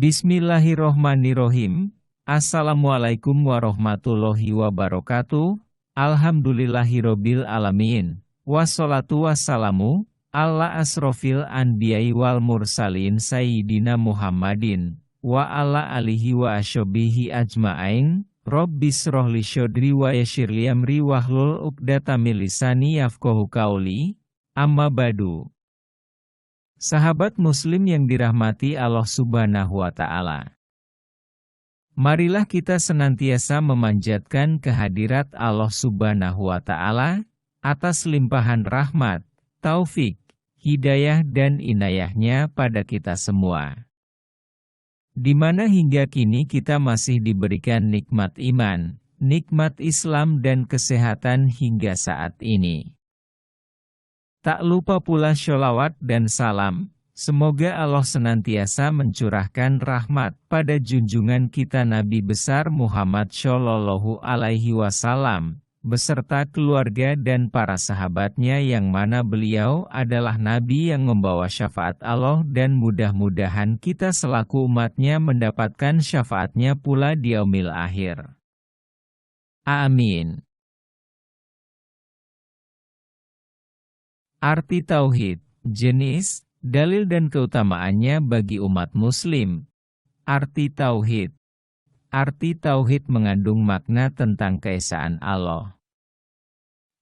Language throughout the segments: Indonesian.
Bismillahirrohmanirrohim. Assalamualaikum warahmatullahi wabarakatuh. Alhamdulillahirobbil alamin. Wassalatu wassalamu ala asrofil anbiya'i wal mursalin sayyidina Muhammadin wa ala alihi wa ashabihi ajma'in. Rabbis rohli syodri wa yasyirli amri wahlul uqdatam min lisani yafqahu qauli. Amma badu. Sahabat muslim yang dirahmati Allah Subhanahu wa Ta'ala. Marilah kita senantiasa memanjatkan kehadirat Allah Subhanahu wa Ta'ala atas limpahan rahmat, taufik, hidayah dan inayahnya pada kita semua. Di mana hingga kini kita masih diberikan nikmat iman, nikmat Islam dan kesehatan hingga saat ini. Tak lupa pula sholawat dan salam, semoga Allah senantiasa mencurahkan rahmat pada junjungan kita Nabi besar Muhammad Shallallahu Alaihi Wasallam, beserta keluarga dan para sahabatnya yang mana beliau adalah Nabi yang membawa syafaat Allah dan mudah-mudahan kita selaku umatnya mendapatkan syafaatnya pula di yaumil akhir. Amin. Arti Tauhid, jenis, dalil dan keutamaannya bagi umat muslim. Arti Tauhid. Arti Tauhid mengandung makna tentang keesaan Allah.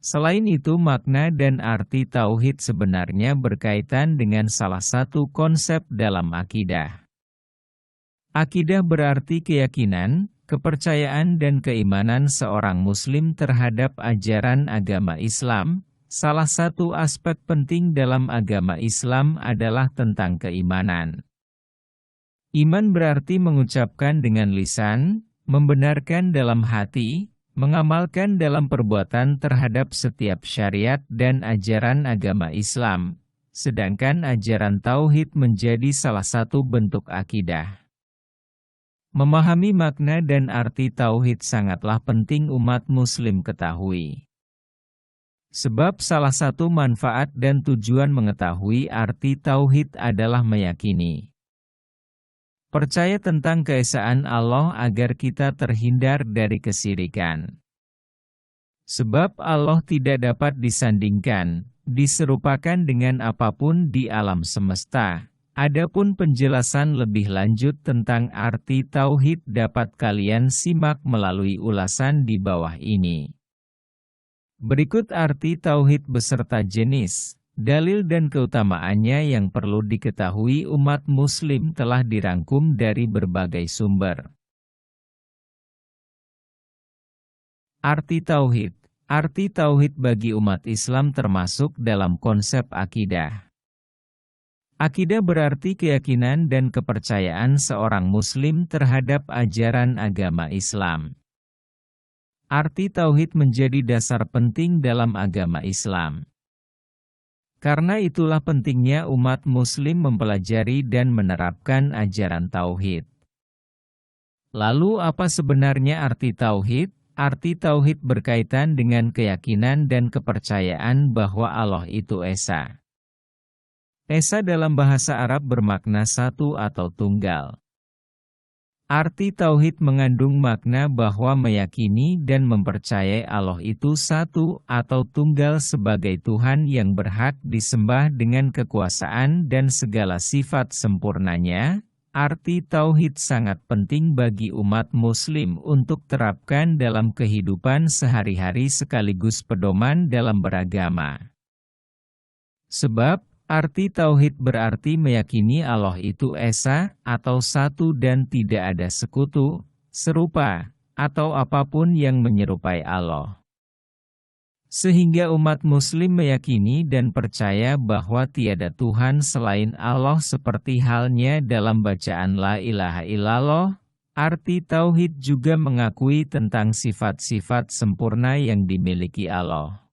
Selain itu makna dan arti Tauhid sebenarnya berkaitan dengan salah satu konsep dalam akidah. Akidah berarti keyakinan, kepercayaan dan keimanan seorang muslim terhadap ajaran agama Islam. Salah satu aspek penting dalam agama Islam adalah tentang keimanan. Iman berarti mengucapkan dengan lisan, membenarkan dalam hati, mengamalkan dalam perbuatan terhadap setiap syariat dan ajaran agama Islam. Sedangkan ajaran Tauhid menjadi salah satu bentuk akidah. Memahami makna dan arti Tauhid sangatlah penting umat muslim ketahui. Sebab salah satu manfaat dan tujuan mengetahui arti Tauhid adalah meyakini. Percaya tentang keesaan Allah agar kita terhindar dari kesyirikan. Sebab Allah tidak dapat disandingkan, diserupakan dengan apapun di alam semesta. Adapun penjelasan lebih lanjut tentang arti Tauhid dapat kalian simak melalui ulasan di bawah ini. Berikut arti Tauhid beserta jenis, dalil dan keutamaannya yang perlu diketahui umat muslim telah dirangkum dari berbagai sumber. Arti Tauhid. Arti Tauhid bagi umat Islam termasuk dalam konsep akidah. Akidah berarti keyakinan dan kepercayaan seorang muslim terhadap ajaran agama Islam. Arti Tauhid menjadi dasar penting dalam agama Islam. Karena itulah pentingnya umat muslim mempelajari dan menerapkan ajaran Tauhid. Lalu apa sebenarnya arti Tauhid? Arti Tauhid berkaitan dengan keyakinan dan kepercayaan bahwa Allah itu Esa. Esa dalam bahasa Arab bermakna satu atau tunggal. Arti Tauhid mengandung makna bahwa meyakini dan mempercayai Allah itu satu atau tunggal sebagai Tuhan yang berhak disembah dengan kekuasaan dan segala sifat sempurnanya. Arti Tauhid sangat penting bagi umat muslim untuk terapkan dalam kehidupan sehari-hari sekaligus pedoman dalam beragama. Sebab, arti Tauhid berarti meyakini Allah itu Esa, atau satu dan tidak ada sekutu, serupa, atau apapun yang menyerupai Allah. Sehingga umat muslim meyakini dan percaya bahwa tiada Tuhan selain Allah seperti halnya dalam bacaan La ilaha illallah. Arti Tauhid juga mengakui tentang sifat-sifat sempurna yang dimiliki Allah.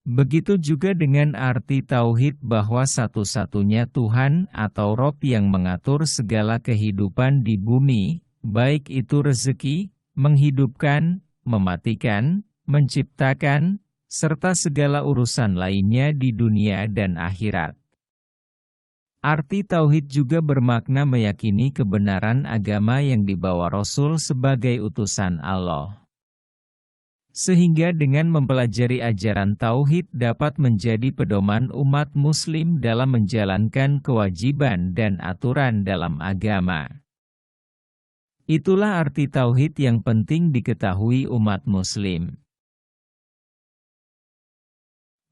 Begitu juga dengan arti Tauhid bahwa satu-satunya Tuhan atau Rob yang mengatur segala kehidupan di bumi, baik itu rezeki, menghidupkan, mematikan, menciptakan, serta segala urusan lainnya di dunia dan akhirat. Arti tauhid juga bermakna meyakini kebenaran agama yang dibawa Rasul sebagai utusan Allah. Sehingga dengan mempelajari ajaran tauhid dapat menjadi pedoman umat muslim dalam menjalankan kewajiban dan aturan dalam agama. Itulah arti tauhid yang penting diketahui umat muslim.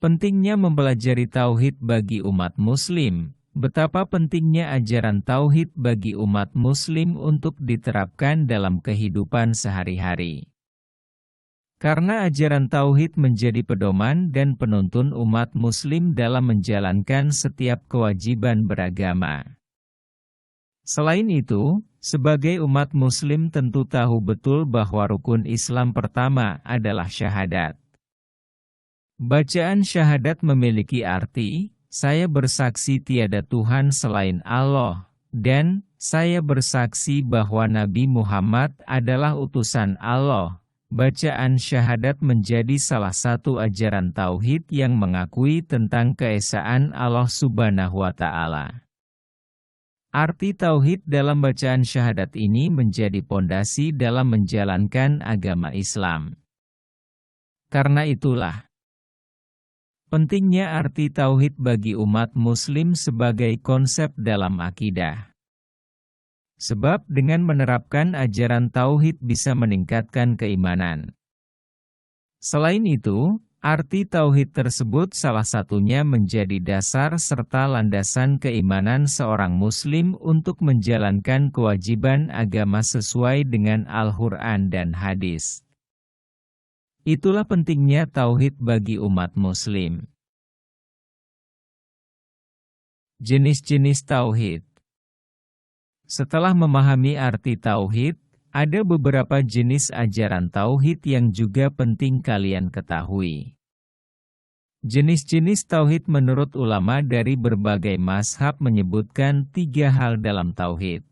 Pentingnya mempelajari tauhid bagi umat muslim. Betapa pentingnya ajaran tauhid bagi umat muslim untuk diterapkan dalam kehidupan sehari-hari. Karena ajaran tauhid menjadi pedoman dan penuntun umat muslim dalam menjalankan setiap kewajiban beragama. Selain itu, sebagai umat muslim tentu tahu betul bahwa rukun Islam pertama adalah syahadat. Bacaan syahadat memiliki arti, saya bersaksi tiada Tuhan selain Allah, dan saya bersaksi bahwa Nabi Muhammad adalah utusan Allah. Bacaan syahadat menjadi salah satu ajaran tauhid yang mengakui tentang keesaan Allah Subhanahu wa Ta'ala. Arti tauhid dalam bacaan syahadat ini menjadi pondasi dalam menjalankan agama Islam. Karena itulah, pentingnya arti tauhid bagi umat muslim sebagai konsep dalam akidah. Sebab dengan menerapkan ajaran tauhid bisa meningkatkan keimanan. Selain itu, arti tauhid tersebut salah satunya menjadi dasar serta landasan keimanan seorang muslim untuk menjalankan kewajiban agama sesuai dengan Al-Quran dan hadis. Itulah pentingnya tauhid bagi umat muslim. Jenis-jenis tauhid. Setelah memahami arti tauhid, ada beberapa jenis ajaran tauhid yang juga penting kalian ketahui. Jenis-jenis tauhid menurut ulama dari berbagai mazhab menyebutkan 3 hal dalam tauhid.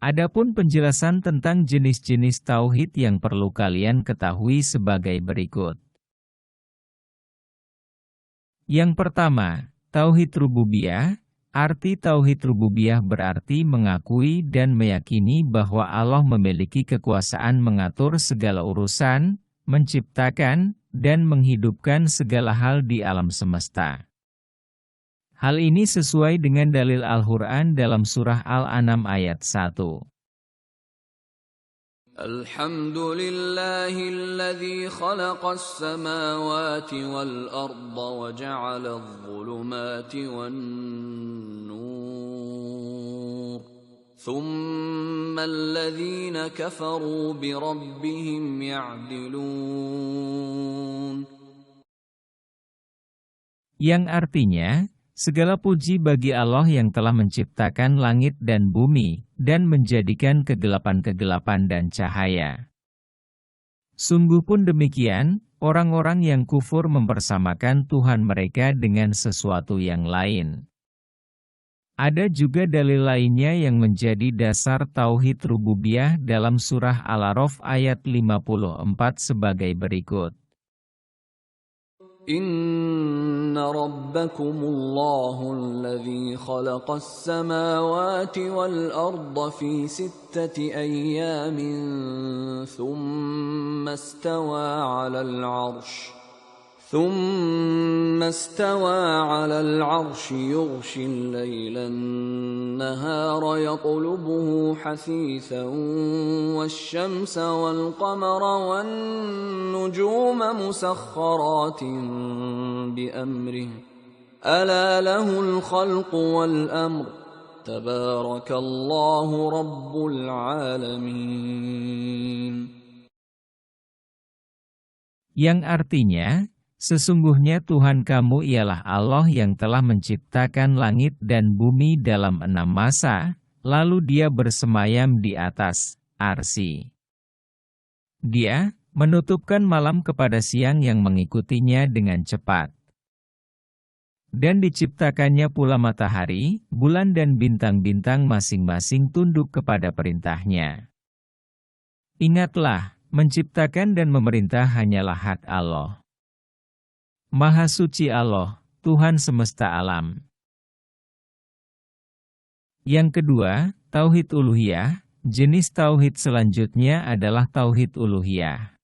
Adapun penjelasan tentang jenis-jenis tauhid yang perlu kalian ketahui sebagai berikut. Yang pertama, tauhid rububiyah. Arti tauhid rububiyah berarti mengakui dan meyakini bahwa Allah memiliki kekuasaan mengatur segala urusan, menciptakan, dan menghidupkan segala hal di alam semesta. Hal ini sesuai dengan dalil Al-Quran dalam surah Al-An'am ayat 1. Alhamdulillahilladzi khalaqas samawati wal arda wa ja'ala adh-dhulumati wan nur. Thumma alladhina kafaru bi rabbihim ya'dilun. Yang artinya, segala puji bagi Allah yang telah menciptakan langit dan bumi, dan menjadikan kegelapan-kegelapan dan cahaya. Sungguh pun demikian, orang-orang yang kufur mempersamakan Tuhan mereka dengan sesuatu yang lain. Ada juga dalil lainnya yang menjadi dasar tauhid rububiyah dalam surah Al-A'raf ayat 54 sebagai berikut. Inna rabbakumullahu alladhi khalaqas samawati wal arda fi 6 ayyamin thumma istawa 'alal 'arsy yughshi al-layla an-nahara yatlubuhu hasithan wash-shamsa wal-qamara wan-nujuma musakhkharatin bi-amrihi ala lahul khalqu wal-amru tabarakallahu rabbul 'alamin. Yang artinya, sesungguhnya Tuhan kamu ialah Allah yang telah menciptakan langit dan bumi dalam 6 masa, lalu Dia bersemayam di atas arsy. Dia menutupkan malam kepada siang yang mengikutinya dengan cepat. Dan diciptakannya pula matahari, bulan dan bintang-bintang masing-masing tunduk kepada perintahnya. Ingatlah, menciptakan dan memerintah hanyalah hak Allah. Maha suci Allah, Tuhan semesta alam. Yang kedua, tauhid uluhiyah. Jenis tauhid selanjutnya adalah tauhid uluhiyah.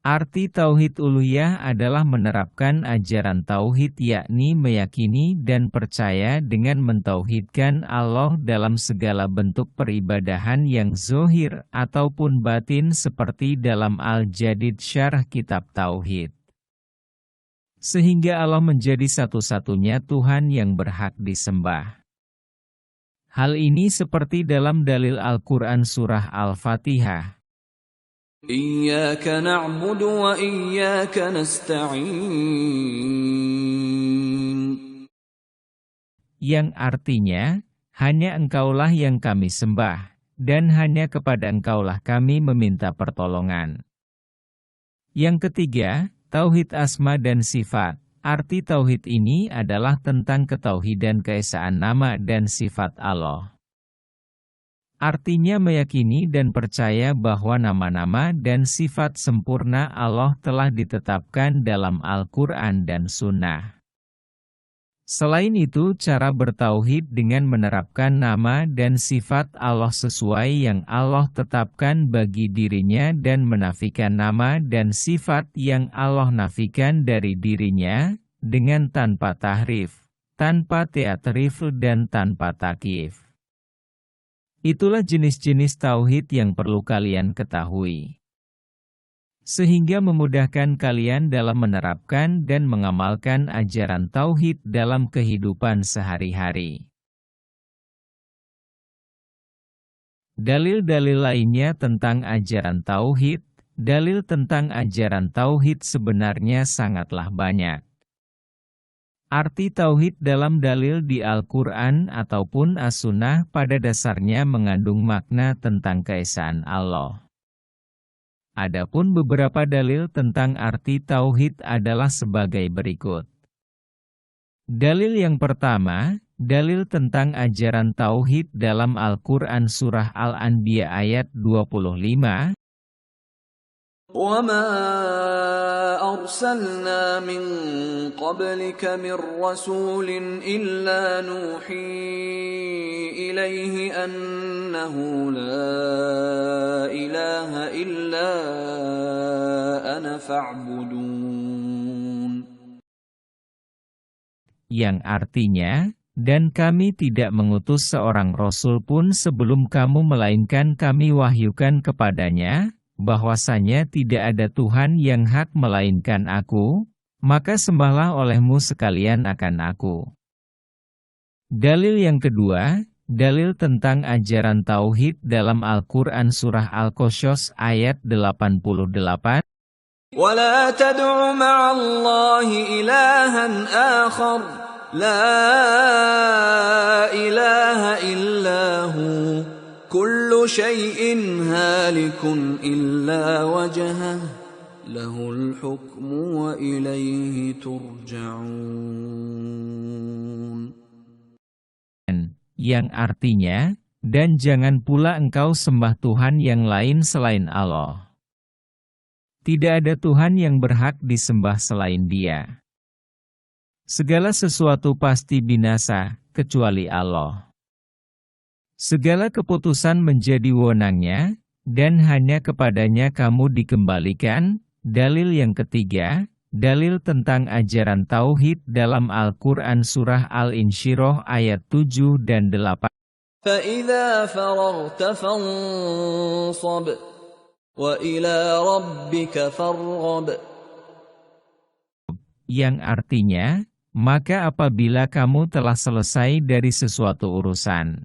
Arti tauhid uluhiyah adalah menerapkan ajaran tauhid, yakni meyakini dan percaya dengan mentauhidkan Allah dalam segala bentuk peribadahan yang zahir ataupun batin seperti dalam Al-Jadid Syarah Kitab Tauhid. Sehingga Allah menjadi satu-satunya Tuhan yang berhak disembah. Hal ini seperti dalam dalil Al-Quran Surah Al-Fatihah. Iyyaka na'budu wa iyyaka nasta'in. Yang artinya, hanya Engkaulah yang kami sembah, dan hanya kepada Engkaulah kami meminta pertolongan. Yang ketiga, tauhid asma dan sifat. Arti tauhid ini adalah tentang ketauhidan keesaan nama dan sifat Allah. Artinya meyakini dan percaya bahwa nama-nama dan sifat sempurna Allah telah ditetapkan dalam Al-Quran dan Sunnah. Selain itu, cara bertauhid dengan menerapkan nama dan sifat Allah sesuai yang Allah tetapkan bagi dirinya dan menafikan nama dan sifat yang Allah nafikan dari dirinya, dengan tanpa tahrif, tanpa ta'rif dan tanpa takyif. Itulah jenis-jenis tauhid yang perlu kalian ketahui, sehingga memudahkan kalian dalam menerapkan dan mengamalkan ajaran tauhid dalam kehidupan sehari-hari. Dalil-dalil lainnya tentang ajaran tauhid. Dalil tentang ajaran tauhid sebenarnya sangatlah banyak. Arti tauhid dalam dalil di Al-Quran ataupun As-Sunnah pada dasarnya mengandung makna tentang keesaan Allah. Adapun beberapa dalil tentang arti tauhid adalah sebagai berikut. Dalil yang pertama, dalil tentang ajaran tauhid dalam Al-Quran Surah Al-Anbiya ayat 25. وَمَا أَرْسَلْنَا مِن قَبْلِكَ مِن رَّسُولٍ إِلَّا نُوحِي إِلَيْهِ أَنَّهُ لَا إِلَٰهَ إِلَّا أَنَا فَاعْبُدُونِ. Yang artinya, dan kami tidak mengutus seorang rasul pun sebelum kamu melainkan kami wahyukan kepadanya, bahwasanya tidak ada Tuhan yang hak melainkan Aku, maka sembahlah olehmu sekalian akan Aku. Dalil yang kedua, dalil tentang ajaran tauhid dalam Al-Quran Surah Al-Qasas ayat 88. وَلَا تَدْعُ مَعَ اللَّهِ إِلَٰهًا آخَرَ لَا إِلَٰهَ إِلَّا هُوَ كُلُّ شَيْءٍ هَالِكٌ إِلَّا وَجْهَهُ لَهُ الْحُكْمُ وَإِلَيْهِ تُرْجَعُونَ. Yang artinya, dan jangan pula engkau sembah Tuhan yang lain selain Allah. Tidak ada Tuhan yang berhak disembah selain Dia. Segala sesuatu pasti binasa, kecuali Allah. Segala keputusan menjadi wewenangnya, dan hanya kepadanya kamu dikembalikan. Dalil yang ketiga, dalil tentang ajaran tauhid dalam Al-Quran Surah Al-Insyirah ayat 7 dan 8. فَإِذَا فَرَغْتَ فَانصَبْ وَإِلَى رَبِّكَ فَارْغَب. Yang artinya, maka apabila kamu telah selesai dari sesuatu urusan,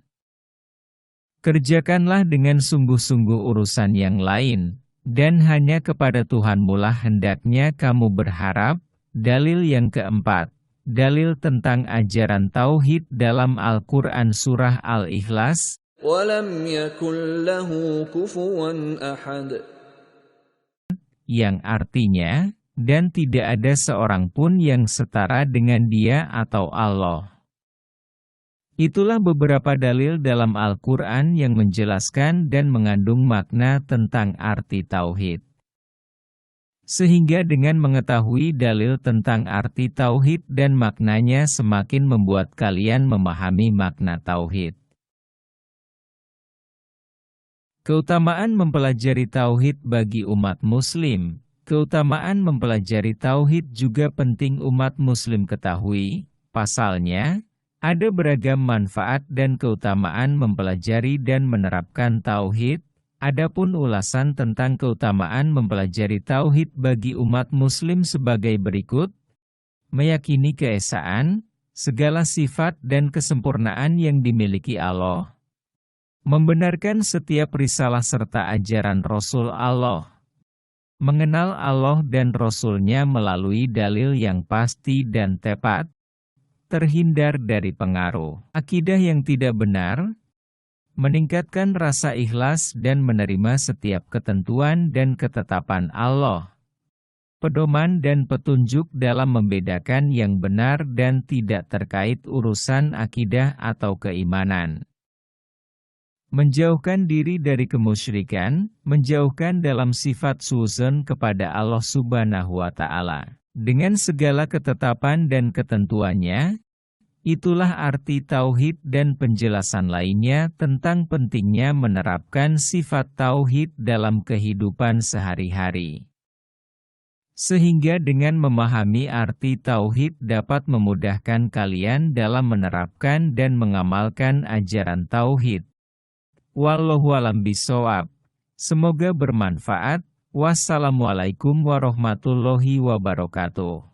kerjakanlah dengan sungguh-sungguh urusan yang lain, dan hanya kepada Tuhanmulah hendaknya kamu berharap. Dalil yang keempat, dalil tentang ajaran tauhid dalam Al-Quran Surah Al-Ikhlas. وَلَمْ يَكُنْ لَهُ كُفُوًا أَحَدٌ. Yang artinya, dan tidak ada seorang pun yang setara dengan Dia atau Allah. Itulah beberapa dalil dalam Al-Quran yang menjelaskan dan mengandung makna tentang arti tauhid. Sehingga dengan mengetahui dalil tentang arti tauhid dan maknanya semakin membuat kalian memahami makna tauhid. Keutamaan mempelajari tauhid bagi umat muslim. Keutamaan mempelajari tauhid juga penting umat muslim ketahui. Pasalnya, ada beragam manfaat dan keutamaan mempelajari dan menerapkan tauhid. Adapun ulasan tentang keutamaan mempelajari tauhid bagi umat muslim sebagai berikut: meyakini keesaan, segala sifat dan kesempurnaan yang dimiliki Allah, membenarkan setiap risalah serta ajaran Rasul Allah, mengenal Allah dan Rasul-Nya melalui dalil yang pasti dan tepat, terhindar dari pengaruh akidah yang tidak benar, meningkatkan rasa ikhlas dan menerima setiap ketentuan dan ketetapan Allah, pedoman dan petunjuk dalam membedakan yang benar dan tidak terkait urusan akidah atau keimanan, menjauhkan diri dari kemusyrikan, menjauhkan dalam sifat suudzon kepada Allah Subhanahu wa Ta'ala, dengan segala ketetapan dan ketentuannya. Itulah arti tauhid dan penjelasan lainnya tentang pentingnya menerapkan sifat tauhid dalam kehidupan sehari-hari. Sehingga dengan memahami arti tauhid dapat memudahkan kalian dalam menerapkan dan mengamalkan ajaran tauhid. Wallahu a'lam bishawab. Semoga bermanfaat. Wassalamualaikum warahmatullahi wabarakatuh.